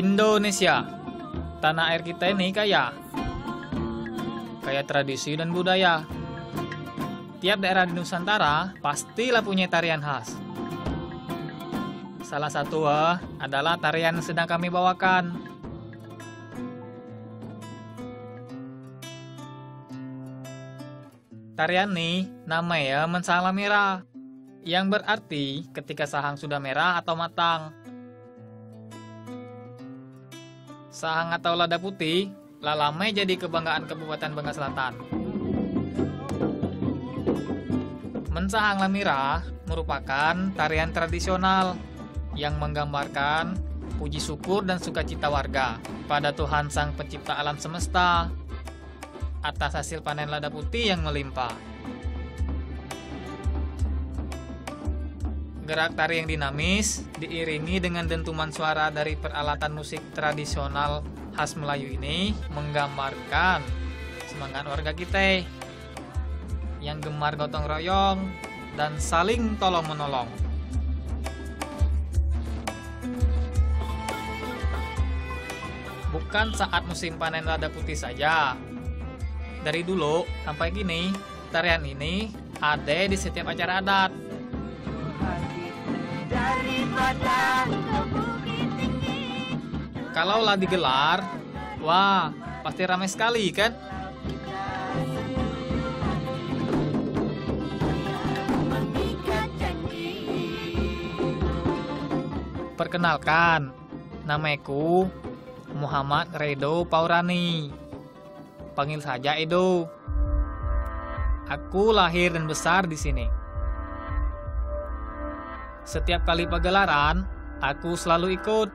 Indonesia, tanah air kita ini kaya tradisi dan budaya. Tiap daerah di Nusantara pastilah punya tarian khas. Salah satu adalah tarian yang sedang kami bawakan. Tarian ini namanya mensahang merah, yang berarti ketika sahang sudah merah atau matang. Sahang atau lada putih lalame jadi kebanggaan Kabupaten Bangka Selatan. Mensahang Lamira merupakan tarian tradisional yang menggambarkan puji syukur dan sukacita warga pada Tuhan Sang Pencipta alam semesta atas hasil panen lada putih yang melimpah. Gerak tari yang dinamis diiringi dengan dentuman suara dari peralatan musik tradisional khas Melayu ini menggambarkan semangat warga kita yang gemar gotong royong dan saling tolong-menolong. Bukan saat musim panen lada putih saja. Dari dulu sampai kini, tarian ini ada di setiap acara adat. Kalau lah digelar, wah pasti ramai sekali kan? Perkenalkan, namaku Muhammad Redo Paurani. Panggil saja Edo. Aku lahir dan besar di sini. Setiap kali pagelaran, aku selalu ikut.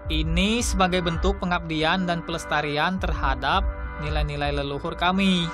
Ini sebagai bentuk pengabdian dan pelestarian terhadap nilai-nilai leluhur kami.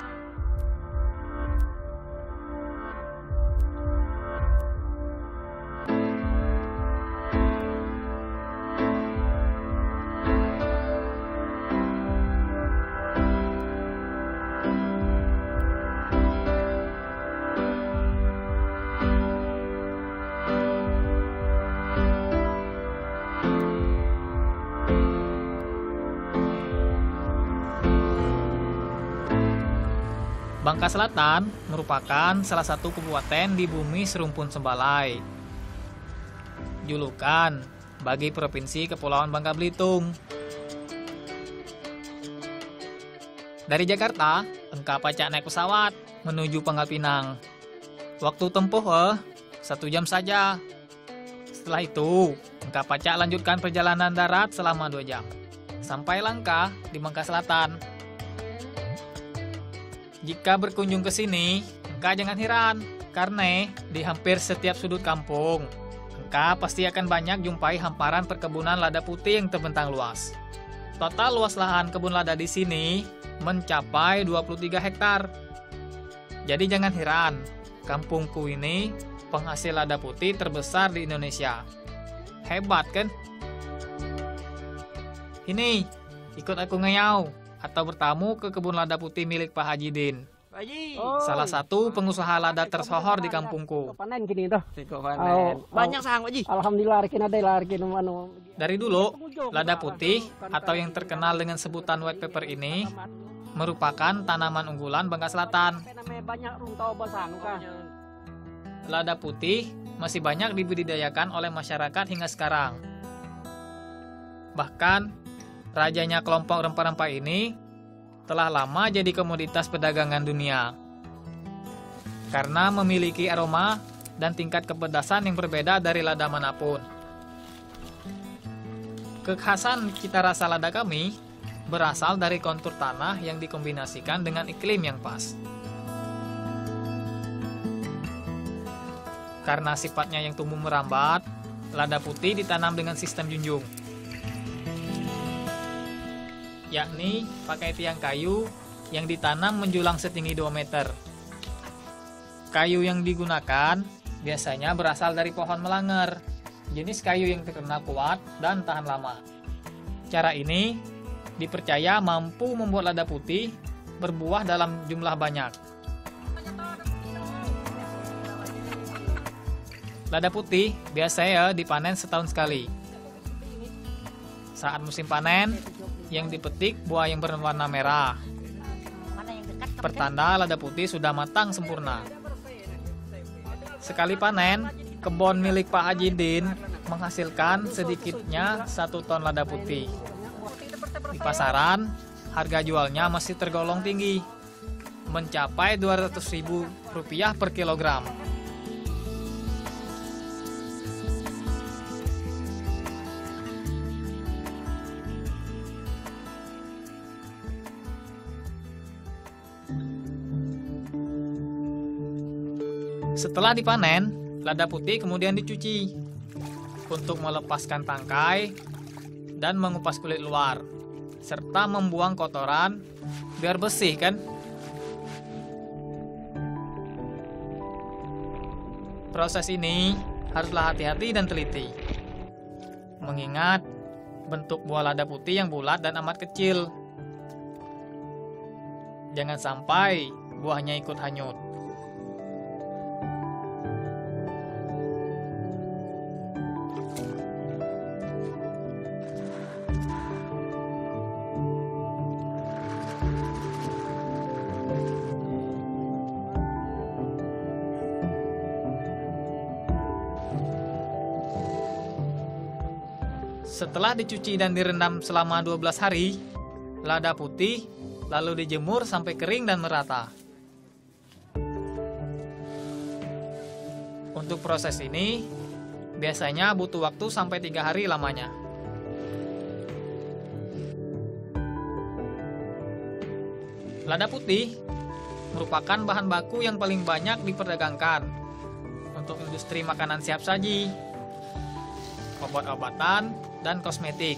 Bangka Selatan merupakan salah satu kabupaten di bumi serumpun Sembalai. Julukan bagi Provinsi Kepulauan Bangka Belitung. Dari Jakarta, engkau pacak naik pesawat menuju Pangkal Pinang. Waktu tempuh 1 jam saja. Setelah itu, engkau pacak lanjutkan perjalanan darat selama 2 jam. Sampai Langka di Bangka Selatan. Jika berkunjung ke sini, engkau jangan heran, karena di hampir setiap sudut kampung, engkau pasti akan banyak jumpai hamparan perkebunan lada putih yang terbentang luas. Total luas lahan kebun lada di sini mencapai 23 hektar. Jadi jangan heran, kampungku ini penghasil lada putih terbesar di Indonesia. Hebat kan? Ini, ikut aku ngeyau atau bertamu ke kebun lada putih milik Pak Haji Din. Salah satu pengusaha lada tersohor di kampungku. Panen gini toh. Banyak sahang Pak Haji. Alhamdulillah Dari dulu, lada putih atau yang terkenal dengan sebutan white pepper ini merupakan tanaman unggulan Bangka Selatan. Lada putih masih banyak dibudidayakan oleh masyarakat hingga sekarang. Bahkan rajanya kelompok rempah-rempah ini telah lama jadi komoditas perdagangan dunia. Karena memiliki aroma dan tingkat kepedasan yang berbeda dari lada manapun. Kekhasan cita rasa lada kami berasal dari kontur tanah yang dikombinasikan dengan iklim yang pas. Karena sifatnya yang tumbuh merambat, lada putih ditanam dengan sistem junjung, yakni pakai tiang kayu yang ditanam menjulang setinggi 2 meter. Kayu yang digunakan biasanya berasal dari pohon melanger, jenis kayu yang terkenal kuat dan tahan lama. Cara ini dipercaya mampu membuat lada putih berbuah dalam jumlah banyak. Lada putih biasanya dipanen setahun sekali. Saat musim panen, yang dipetik buah yang berwarna merah. Pertanda lada putih sudah matang sempurna. Sekali panen, kebun milik Pak Hajidin menghasilkan sedikitnya 1 ton lada putih. Di pasaran, harga jualnya masih tergolong tinggi, mencapai Rp200.000 per kilogram. Setelah dipanen, lada putih kemudian dicuci untuk melepaskan tangkai dan mengupas kulit luar, serta membuang kotoran biar bersih kan. Proses ini haruslah hati-hati dan teliti, mengingat bentuk buah lada putih yang bulat dan amat kecil. Jangan sampai buahnya ikut hanyut. Setelah dicuci dan direndam selama 12 hari, lada putih lalu dijemur sampai kering dan merata. Untuk proses ini, biasanya butuh waktu sampai 3 hari lamanya. Lada putih merupakan bahan baku yang paling banyak diperdagangkan untuk industri makanan siap saji, obat-obatan, dan kosmetik.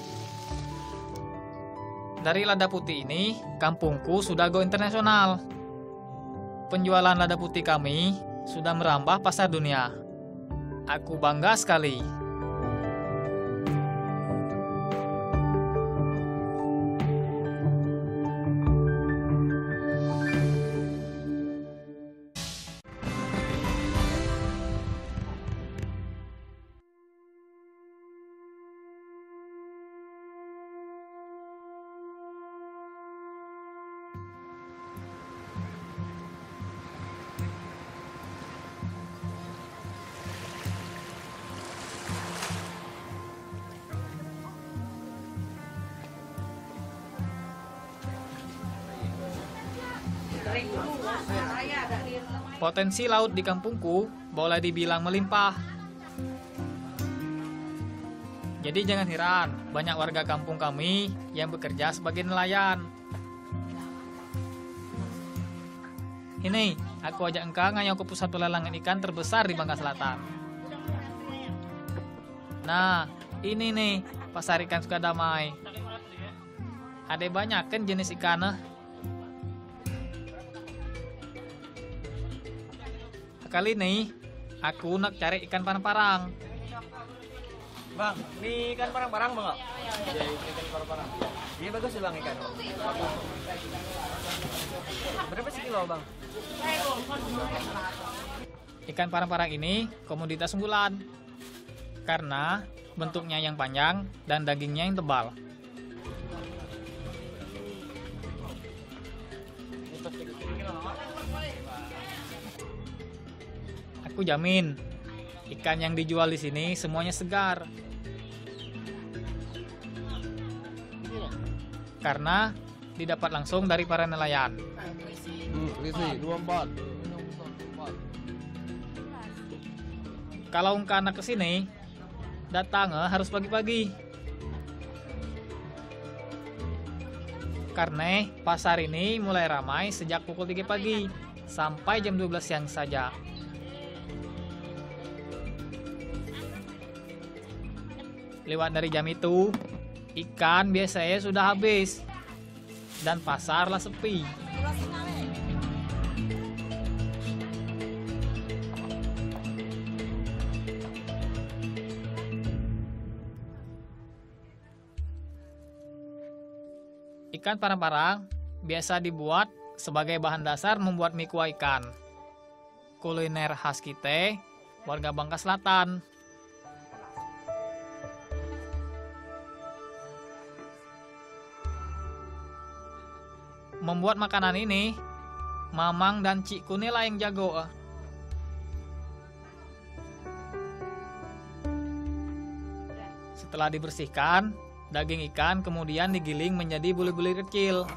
Dari lada putih ini, kampungku sudah go internasional. Penjualan lada putih kami sudah merambah pasar dunia. Aku bangga sekali. Potensi laut di kampungku boleh dibilang melimpah. Jadi jangan heran, banyak warga kampung kami yang bekerja sebagai nelayan. Ini, aku ajak engkau ngayau ke pusat pelelangan ikan terbesar di Bangka Selatan. Nah, ini nih, pasar ikan Sukadamai. Ada banyak kan jenis ikan. Kali ini, aku nak cari ikan parang-parang. Bang, ini ikan parang-parang bang? Iya, ikan parang-parang. Iya bagus sih bang ikan. Berapa sih kilo bang? Ikan parang-parang ini komoditas unggulan karena bentuknya yang panjang dan dagingnya yang tebal. Aku jamin, ikan yang dijual di sini semuanya segar. Karena didapat langsung dari para nelayan. Isi 24. Kalau engkau anak kesini, datang harus pagi-pagi. Karena pasar ini mulai ramai sejak pukul 3 pagi sampai jam 12 siang saja. Lewat dari jam itu, ikan biasanya sudah habis dan pasarlah sepi. Ikan parang-parang biasa dibuat sebagai bahan dasar membuat mie kuah ikan. Kuliner khas kita, warga Bangka Selatan. Membuat makanan ini, Mamang dan Cik Kunila yang jago. Setelah dibersihkan, daging ikan kemudian digiling menjadi bulir-bulir kecil.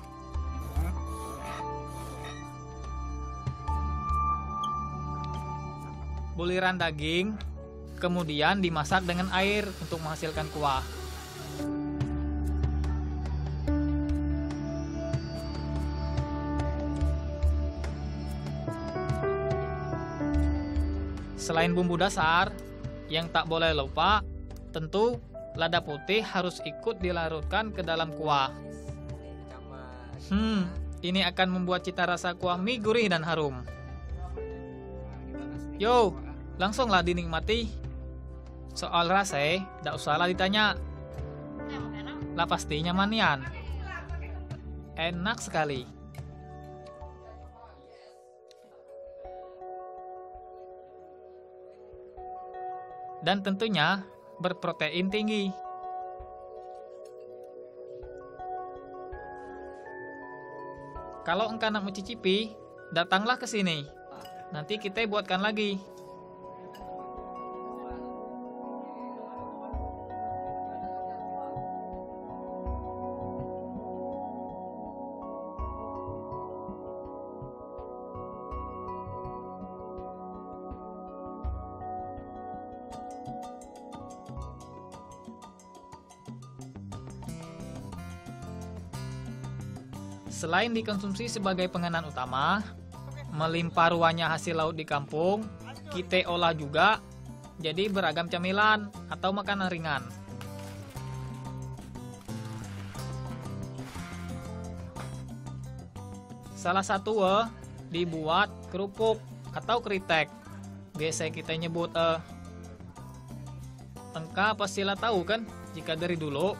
Buliran daging kemudian dimasak dengan air untuk menghasilkan kuah. Selain bumbu dasar, yang tak boleh lupa, tentu lada putih harus ikut dilarutkan ke dalam kuah. Ini akan membuat cita rasa kuah mie gurih dan harum. Yo, langsunglah dinikmati. Soal rasa, tak usahlah ditanya. Lah pastinya manian. Enak sekali. Dan tentunya berprotein tinggi. Kalau engkau nak mencicipi, datanglah ke sini. Nanti kita buatkan lagi. Selain dikonsumsi sebagai penganan utama, melimpah ruahnya hasil laut di kampung, kita olah juga jadi beragam camilan atau makanan ringan. Salah satu dibuat kerupuk atau kritek. Biasa kita nyebut engkau pastilah tahu kan, jika dari dulu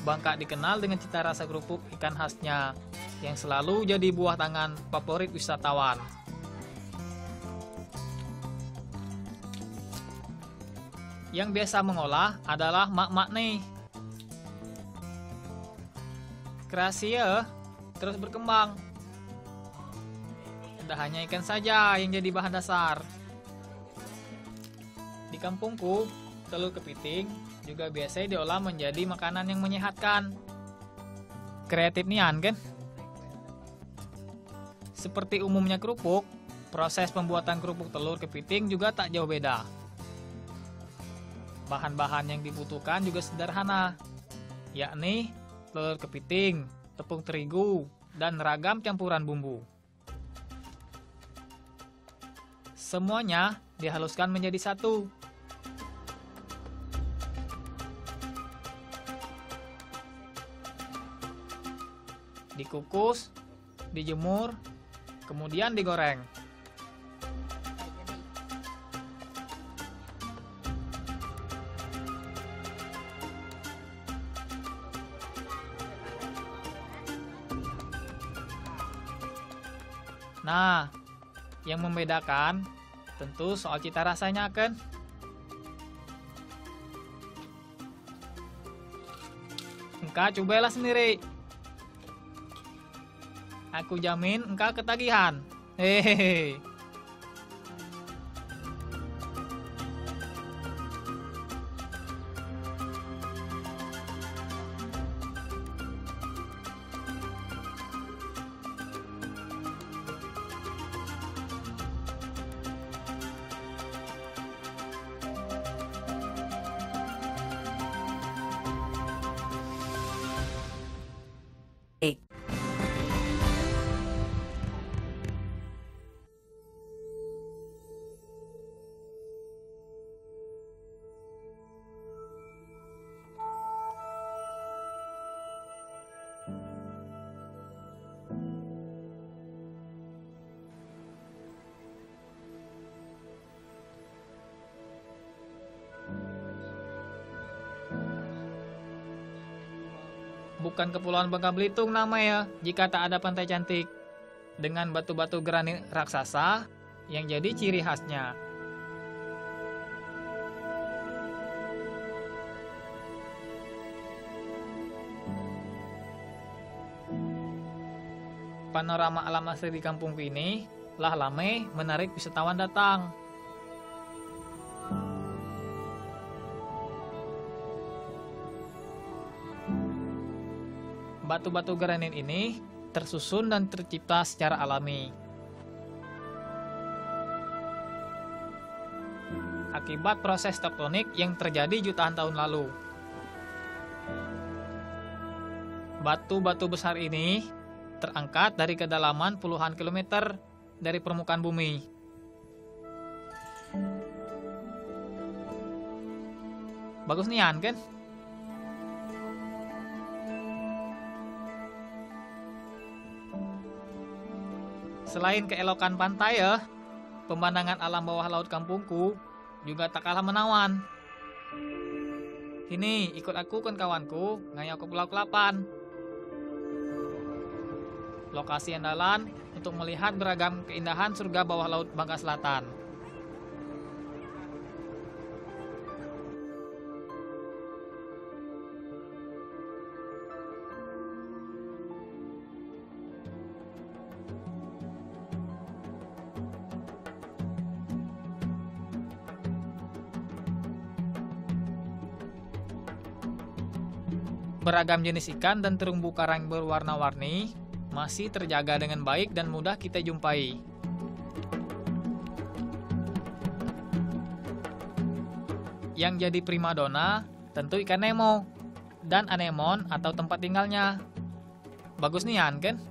Bangka dikenal dengan cita rasa kerupuk ikan khasnya yang selalu jadi buah tangan favorit wisatawan. Yang biasa mengolah adalah mak-mak nih. Kreasi terus berkembang. Tidak hanya ikan saja yang jadi bahan dasar. Di kampungku, telur kepiting juga biasanya diolah menjadi makanan yang menyehatkan. Kreatif nian kan? Seperti umumnya kerupuk, proses pembuatan kerupuk telur kepiting juga tak jauh beda. Bahan-bahan yang dibutuhkan juga sederhana, yakni telur kepiting, tepung terigu, dan ragam campuran bumbu. Semuanya dihaluskan menjadi satu. Dikukus, dijemur, kemudian digoreng. Nah, yang membedakan tentu soal cita rasanya kan. Engkau cobalah sendiri. Aku jamin engkau ketagihan. Hehehe. bukan Kepulauan Bangka Belitung namanya jika tak ada pantai cantik dengan batu-batu granit raksasa yang jadi ciri khasnya. Panorama alam asli di kampungku ini lah lame menarik wisatawan datang. Batu-batu granit ini tersusun dan tercipta secara alami. Akibat proses tektonik yang terjadi jutaan tahun lalu. Batu-batu besar ini terangkat dari kedalaman puluhan kilometer dari permukaan bumi. Bagus nian kan? Selain keelokan pantai pemandangan alam bawah laut kampungku juga tak kalah menawan. Ini ikut aku kan kawanku ngayau ke Pulau Kelapan. Lokasi andalan untuk melihat beragam keindahan surga bawah laut Bangka Selatan. Beragam jenis ikan dan terumbu karang berwarna-warni masih terjaga dengan baik dan mudah kita jumpai. Yang jadi primadona tentu ikan Nemo dan anemon atau tempat tinggalnya. Bagus nian kan?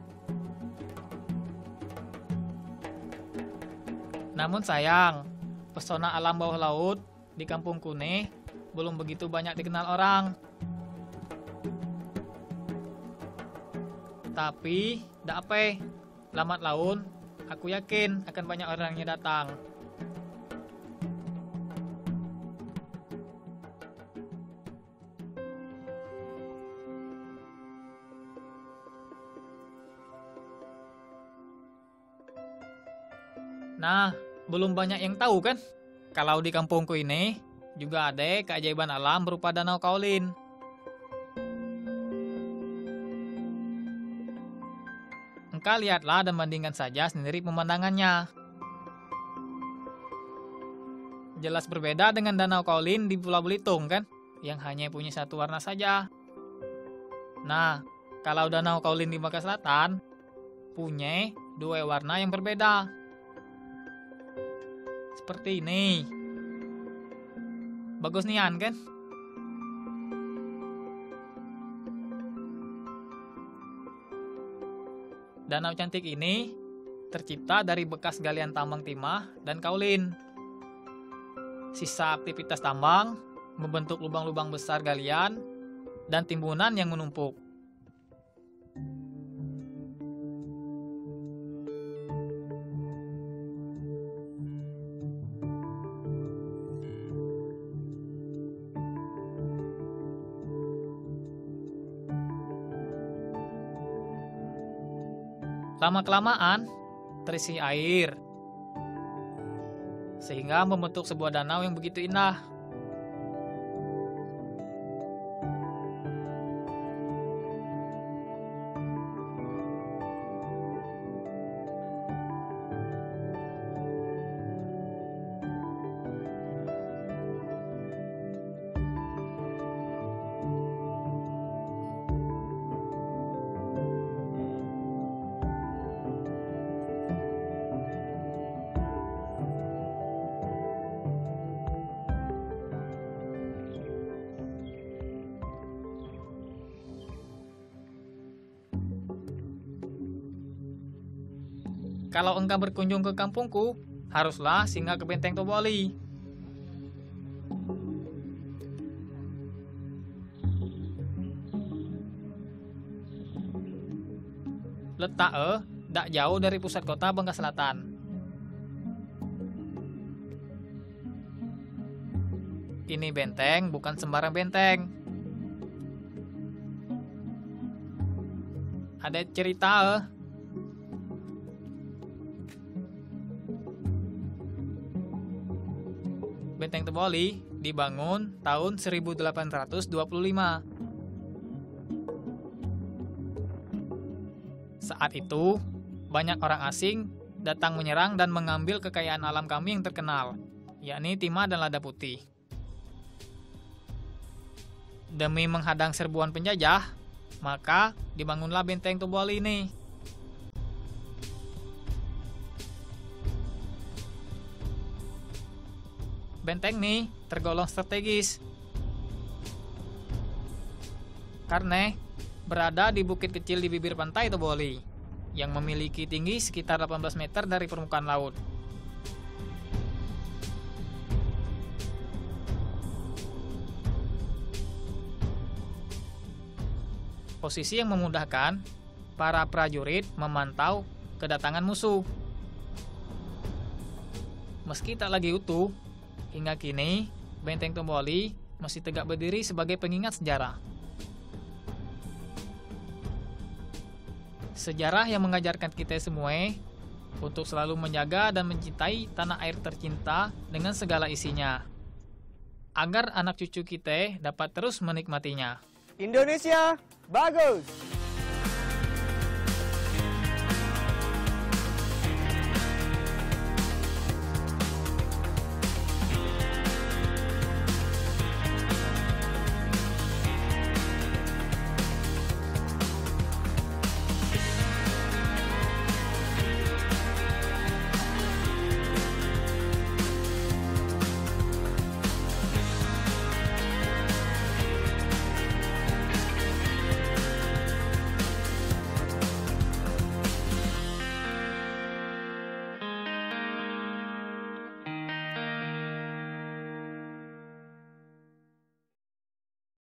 Namun sayang, pesona alam bawah laut di Kampung Kune belum begitu banyak dikenal orang. Tapi, dak apa, lambat laun, aku yakin akan banyak orangnya datang. Nah, belum banyak yang tahu kan? Kalau di kampungku ini, juga ada keajaiban alam berupa Danau Kaolin. Engkau lihatlah dan bandingkan saja sendiri pemandangannya. Jelas berbeda dengan Danau Kaolin di Pulau Belitung kan, yang hanya punya satu warna saja. Nah, kalau Danau Kaolin di Bangka Selatan, punya dua warna yang berbeda. Seperti ini. Bagus nian kan? Danau cantik ini tercipta dari bekas galian tambang timah dan kaolin. Sisa aktivitas tambang membentuk lubang-lubang besar galian dan timbunan yang menumpuk. Lama-kelamaan terisi air, sehingga membentuk sebuah danau yang begitu indah. Kalau engkau berkunjung ke kampungku, haruslah singgah ke Benteng Toboli. Letak dak jauh dari pusat kota Bangka Selatan. Ini benteng bukan sembarang benteng. ada cerita. Benteng Teboli dibangun tahun 1825. Saat itu, banyak orang asing datang menyerang dan mengambil kekayaan alam kami yang terkenal, yakni timah dan lada putih. Demi menghadang serbuan penjajah, maka dibangunlah Benteng Teboli ini. Benteng ini tergolong strategis karena berada di bukit kecil di bibir pantai Teboli yang memiliki tinggi sekitar 18 meter dari permukaan laut. Posisi yang memudahkan para prajurit memantau kedatangan musuh. Meski tak lagi utuh, hingga kini Benteng Teboli masih tegak berdiri sebagai pengingat sejarah. Sejarah yang mengajarkan kita semua untuk selalu menjaga dan mencintai tanah air tercinta dengan segala isinya, agar anak cucu kita dapat terus menikmatinya. Indonesia bagus.